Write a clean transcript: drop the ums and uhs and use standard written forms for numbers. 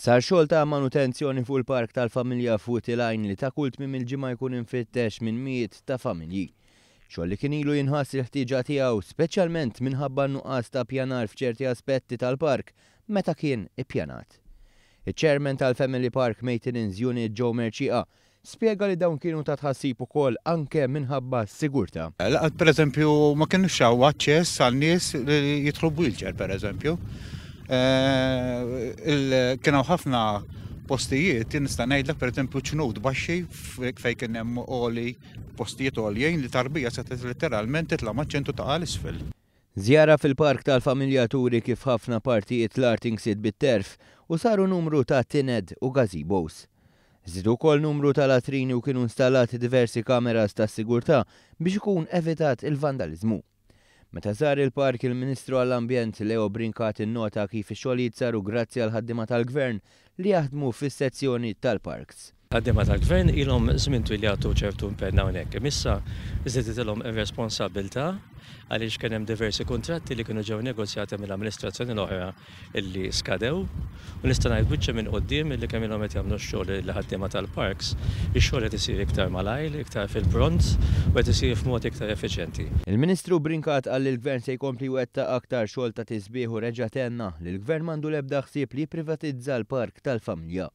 Sar xogħol ta' manutenzjoni fuq il-Park tal-Familja Futi Line li ta' kull tmiem il-ġimgħa jkun infittex minn miet ta' familji. Xogħol li kien ilu jinħass il-ħtieġa tiegħu speċjalment minħabba nuqqas ta' pjanar f'ċerti aspetti tal-park meta kien ippjanat. Iċ-Chairman tal-Family Park Maintenance Unit Joe Merċieqa spjega li dawn kienu ta' tħassib ukoll anke minħabba s-sigurtà. Pereżempju ma kienux hawn aċċess għal nies li jidħlu wheelchair pereżempju. Kienu ħafna postijiet, nista' ngħidlek pereżempju ċnud baxxi fejn kien hemm postijiet għoljejn li tarbija se letteralment titla' maċ-ċentru ta' isfel. Żjara fil-Park tal-Familja turi kif ħafna partijiet l-art inksid bit-terf u saru numru ta' tined u gazebos. Żidu wkoll numru ta' latrini u kienu installati diversi kameras ta' sigurtà biex ikun evitat il-vandaliżmu. Meta żar il-park il-Ministru għall-Ambjent Leo Brincat innota kif ix-xogħlijiet saru grazzi għal ħaddiema tal-Gvern li jaħdmu fis-sezzjoni tal-parks. Ħaddiema tal-Gvern ilhom żmien twil jagħtu ċertu impenn hawnhekk. Issa żiedilhom ir-responsabbiltà għaliex kien hemm diversi kuntratti li kienu ġew negozjati mill-amministrazzjoni l-oħra illi skadew u nista' ngħid biċċa minn quddiem illi kemm ilhom qed jagħmlu x-xogħol li ħaddiema tal-parks, ix-xogħol qed isir iktar malajr, iktar fil-pront u qed isir f'mod iktar effiċjenti. Il-Ministru Brincat qal li l-Gvern se jkompli wettaq aktar xogħol ta' tisbieħ u reġa' tenna li l-Gvern m'għandu l-ebda ħsieb li jipprivatizza l-Park tal-Familja.